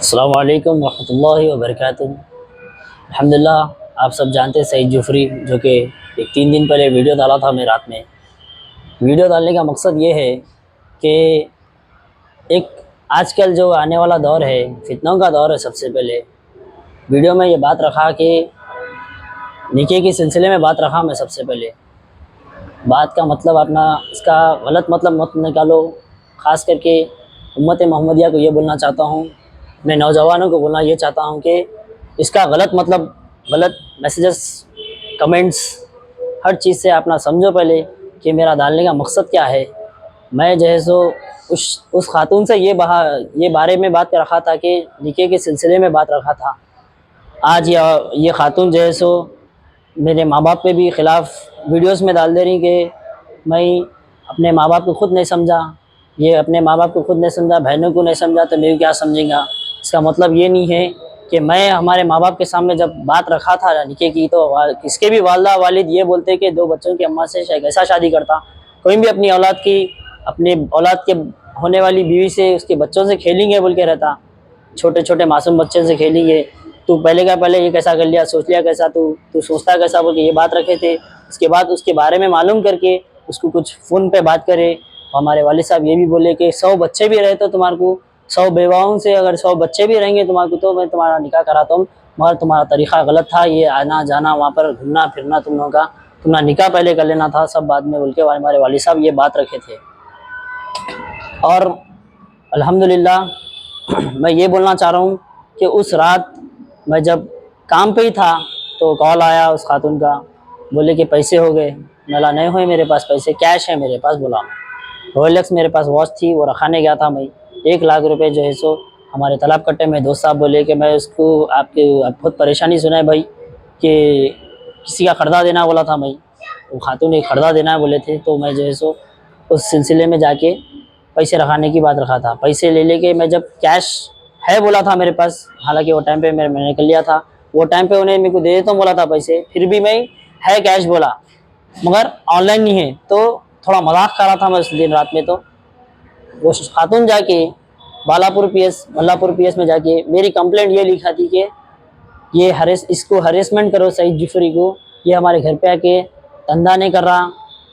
अस्सलामु अलैकुम वरहमतुल्लाहि वबरकातुहू। अल्हम्दुलिल्लाह, आप सब जानते हैं सईद जुफरी, जो कि एक 3 दिन पहले वीडियो डाला था मैं रात में। वीडियो डालने का मकसद ये है कि एक आजकल जो आने वाला दौर है, फितनों का दौर है। सबसे पहले वीडियो में ये बात रखा कि निके के सिलसिले में बात रखा मैं। सबसे पहले बात का मतलब अपना इसका गलत मतलब मत निकालो। ख़ास करके उम्मत मोहम्मदिया को ये बोलना चाहता हूँ, मैं नौजवानों को बोलना ये चाहता हूँ कि इसका गलत मतलब, गलत मैसेजेस, कमेंट्स, हर चीज़ से अपना समझो पहले कि मेरा डालने का मकसद क्या है। मैं जो है सो उस खातून से ये बारे में बात कर रखा था कि निके के सिलसिले में बात रखा था। आज ये खातून जो है सो मेरे माँ बाप पे भी ख़िलाफ़ वीडियोस में डाल दे रही कि मैं अपने माँ बाप को खुद नहीं समझा, ये अपने माँ बाप को खुद नहीं समझा, बहनों को नहीं समझा तो मैं क्या समझेंगा। इसका मतलब ये नहीं है कि मैं हमारे माँ बाप के सामने जब बात रखा था निके की, तो इसके भी वालदा वालिद ये बोलते कि 2 बच्चों की अम्मा से कैसा शादी करता। कोई भी अपनी औलाद के होने वाली बीवी से, उसके बच्चों से खेलेंगे बोल के रहता। छोटे छोटे मासूम बच्चे से खेलेंगे। तू पहले का पहले ये कैसा कर लिया, सोच लिया कैसा, तू सोचता कैसा बोल के ये बात रखे थे। उसके बाद उसके बारे में मालूम करके उसको कुछ फ़ोन पे बात करे। हमारे वालिद साहब ये भी बोले कि 100 बच्चे भी रहे तो तुम्हारे को, 100 बेवाओं से अगर 100 बच्चे भी रहेंगे तुम्हारे को, तो मैं तुम्हारा निकाह कराता हूँ, मगर तुम्हारा तरीक़ा गलत था। ये आना जाना, वहाँ पर घूमना फिरना, तुम लोगों का, तुम्हारा निकाह पहले कर लेना था, सब बाद में बोल के हमारे वालिद साहब ये बात रखे थे। और अल्हम्दुलिल्लाह मैं ये बोलना चाह रहा हूँ कि उस रात मैं जब काम पे ही था तो कॉल आया उस खातून का, बोले कि पैसे हो गए। बोला नहीं हुए मेरे पास पैसे, कैश है मेरे पास। बोला रोलेक्स मेरे पास वॉच थी, वो रखाने गया था मैं। 1 लाख रुपए जो है सो हमारे तालाब कट्टे में दोस्त साहब बोले कि मैं उसको आप बहुत परेशानी सुनाए भाई कि किसी का खर्दा देना बोला था मैं। वो खातून एक खर्दा देना बोले थे, तो मैं जो है सो उस सिलसिले में जाके पैसे रखाने की बात रखा था। पैसे ले लेके मैं जब कैश है बोला था मेरे पास, हालांकि वो टाइम पे मैंने निकल लिया था। वो टाइम पे उन्हें मेरे को दे देता हूँ बोला था पैसे, फिर भी मैं है कैश बोला, मगर ऑनलाइन नहीं है। तो थोड़ा मजाक कर रहा था मैं उस दिन रात में। तो वो खातून जाके बल्लापुर पीएस में जाके मेरी कंप्लेंट ये लिखा थी कि ये इसको हरेसमेंट करो सईद जुफरी को, ये हमारे घर पे आके धंधा नहीं कर रहा,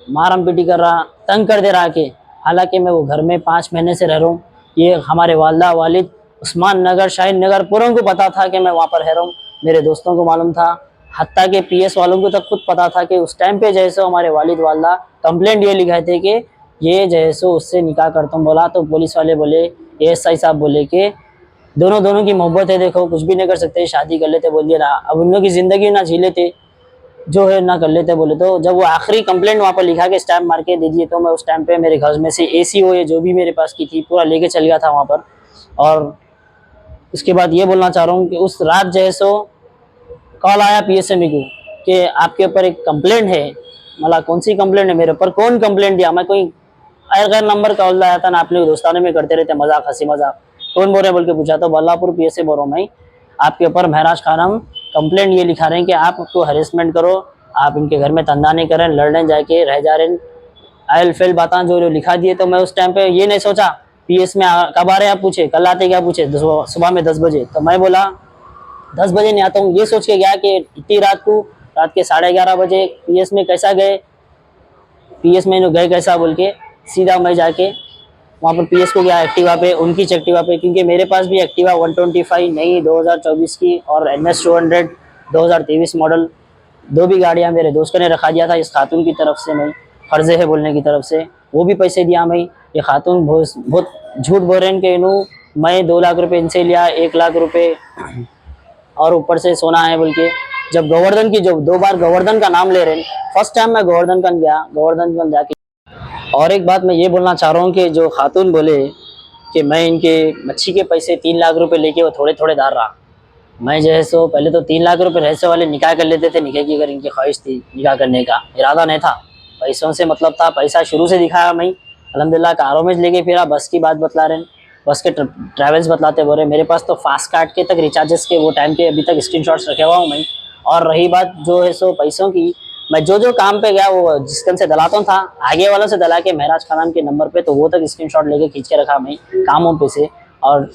मारम पीटी कर रहा, तंग कर दे रहा के। हालांकि मैं वो घर में 5 महीने से रह रहा हूँ। ये हमारे वालदा वालिद उस्मान नगर, शाहीन नगर पूरों को पता था कि मैं वहाँ पर रह रहा हूँ। मेरे दोस्तों को मालूम था, हत्ता के पीएस वालों को तक खुद पता था कि उस टाइम पे जैसे हमारे वालिद वालदा कंप्लेंट ये लिखाए थे कि ये जैसे उससे निकाह करता हूँ बोला। तो पुलिस वाले बोले, एएसआई साहब बोले कि दोनों दोनों की मोहब्बत है, देखो कुछ भी नहीं कर सकते, शादी कर लेते बोल दिया ना। अब उन लोगों की ज़िंदगी ना जी लेते जो है ना कर लेते बोले। तो जब वो आखिरी कंप्लेंट वहाँ पर लिखा के स्टैम्प मार के दे दिए, तो मैं उस टाइम पे मेरे घर में से एसी हो, ये जो भी मेरे पास की थी पूरा लेके चल गया था वहाँ पर। और उसके बाद ये बोलना चाह रहा हूँ कि उस रात जो है सो कॉल आया पीएसएमई को कि आपके ऊपर एक कंप्लेंट है। मतलब कौन सी कंप्लेंट है, मेरे ऊपर कौन कंप्लेंट दिया। मैं कोई गैर नंबर कॉल आया था ना, आप लोग दोस्ताने में करते रहते मजाक, हंसी मजाक, कौन बोल रहे बोल के पूछा। तो बल्लापुर पीएसए बोल रहा हूँ मैं, आपके ऊपर महराज खानम कंप्लेंट ये लिखा रहे हैं कि आप उसको हरेसमेंट करो, आप इनके घर में धंधा नहीं कर रहे, लड़ने जाके रह जा रहे, आयल फेल बातें जो लिखा दिए। तो मैं उस टाइम पे ये नहीं सोचा पीएस में कब आ रहे आप पूछे, कल आते क्या पूछे, सुबह में 10 बजे। तो मैं बोला 10 बजे नहीं आता हूँ, ये सोच के गया कि इतनी रात को, रात के 11:30 बजे पीएस में कैसा गए, पीएस में गए कैसा बोल के सीधा मैं जाके वहाँ पर पीएस को गया एक्टिवा पे, उनकी एक्टिवा पे, क्योंकि मेरे पास भी एक्टिवा 125 नई 2024 की और NS 200 2023 मॉडल, दो भी गाड़ियाँ मेरे दोस्त ने रखा दिया था इस खातून की तरफ से। मैं फर्जे है बोलने की तरफ से वो भी पैसे दिया मैं। ये खातून बहुत झूठ बोल रहे हैं कि मैं 2 लाख रुपए इनसे लिया, 1 लाख रुपए और ऊपर से सोना है बोल के। जब गोवर्धन की, जब 2 बार गोवर्धन का नाम ले रहे हैं, फर्स्ट टाइम मैं गोवर्धन का गया, गोवर्धन का जाके। और एक बात मैं ये बोलना चाह रहा हूँ कि जो खातून बोले कि मैं इनके मच्छी के पैसे 3 लाख रुपए लेके वो थोड़े थोड़े दार रहा, मैं जो है सो पहले तो 3 लाख रुपए रहस्य वाले निकाह कर लेते थे। निकाह की अगर इनकी ख्वाहिश थी, निकाह करने का इरादा नहीं था, पैसों से मतलब था, पैसा शुरू से दिखाया मैं। अल्हम्दुलिल्लाह कारों में लेके फिरा, बस की बात बतला रहे हैं, बस के ट्रैवल्स बतलाते बोल रहे। मेरे पास तो फास्ट कार्ड के तक रिचार्जेस के वो टाइम के अभी तक स्क्रीनशॉट्स रखे हुआ हूँ मैं। और रही बात जो है सो पैसों की, मैं जो जो काम पे गया वो जिसकन से दलाता था, आगे वालों से दला के महराज खान के नंबर पे, तो वो तक स्क्रीनशॉट लेके खींच के रखा मैं कामों पे से। और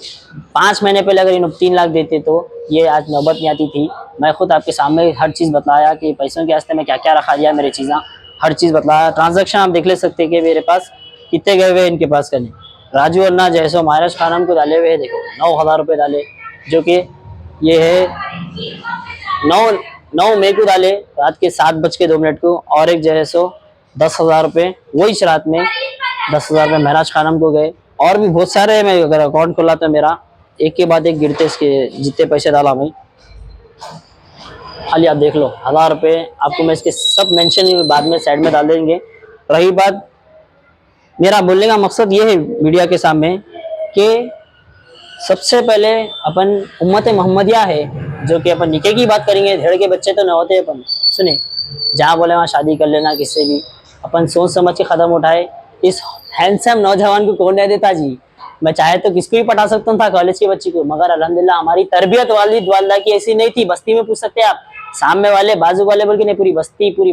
5 महीने पहले अगर इन 3 लाख देते तो ये आज नौबत नहीं आती थी। मैं खुद आपके सामने हर चीज़ बताया कि पैसों के वास्ते में क्या क्या रखा दिया, मेरी चीज़ें हर चीज़ बताया। ट्रांजैक्शन आप देख ले सकते हैं कि मेरे पास कितने गए हुए हैं इनके पास करने। राजू अन्ना जैसो महाराज खानम को डाले हुए हैं, देखो 9,000 रुपये डाले, जो कि ये है 9 मई को डाले रात के 7:02 को। और एक जो है सो 10,000 रुपये वही रात में 10,000 रुपये महराज खानम को गए। और भी बहुत सारे हैं, मैं अगर अकाउंट खोला तो मेरा एक के बाद एक गिरते इसके जितने पैसे डाला मैं, खाली आप देख लो 1,000 रुपये। आपको मैं इसके सब मेंशन बाद में साइड में डाल देंगे। रही बात, मेरा बोलने का मकसद ये है मीडिया के सामने कि सबसे पहले अपन उम्मत मोहम्मदिया है, जो कि अपन निके की बात करेंगे, धेड़ के बच्चे तो न होते अपन। सुने, जहाँ बोले वहाँ शादी कर लेना किससे भी, अपन सोच समझ के कदम उठाए। इस हैंडसम नौजवान को कौन नहीं देता जी, मैं चाहे तो किसको भी पटा सकता था, कॉलेज की बच्ची को, मगर अल्हम्दुलिल्लाह हमारी तरबियत वालिद वालदा की ऐसी नहीं थी। बस्ती में पूछ सकते हैं आप, सामने वाले बाजू वाले बल्कि नहीं, पूरी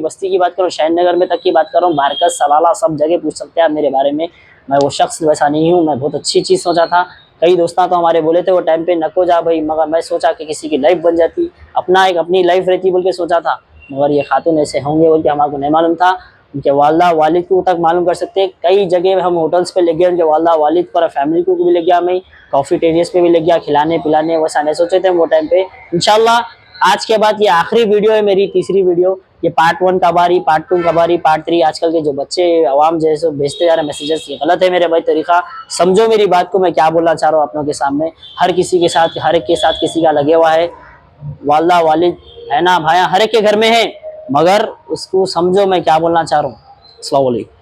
बस्ती की बात करो, शहर नगर में तक की बात करो, बारकस सलाला सब जगह पूछ सकते हैं आप मेरे बारे में। मैं वो शख्स वैसा नहीं हूँ, मैं बहुत अच्छी चीज़ सोचा था। कई दोस्ता तो हमारे बोले थे वो टाइम पे नको जा भाई, मगर मैं सोचा कि किसी की लाइफ बन जाती, अपनी लाइफ रहती बोल के सोचा था। मगर ये खातून ऐसे होंगे बोल के हमारे को नहीं मालूम था। उनके वालदा वालिद को तक मालूम कर सकते। कई जगह हम होटल्स पे ले गए, उनके वालदा वालिद पर फैमिली को भी ले गया, मैं कॉफ़ी टेरियस पे भी ले गया, खिलाने पिलाने, वैसा नहीं सोचे थे वो टाइम पे। इंशाल्लाह आज के बाद ये आखिरी वीडियो है मेरी, तीसरी वीडियो। ये पार्ट 1 कब आ रही, पार्ट 2 कब आ रही, पार्ट 3। आजकल के जो बच्चे अवाम जैसे भेजते जा रहे मैसेजेस, ये गलत है मेरे भाई तरीका। समझो मेरी बात को, मैं क्या बोलना चाह रहा हूँ आप लोगों के सामने। हर किसी के साथ, हर एक के साथ किसी का लगे हुआ है, वालदा वालिद है ना भाया हर एक के घर में है, मगर उसको समझो मैं क्या बोलना चाह रहा हूँ। अस्सलाम वालेकुम।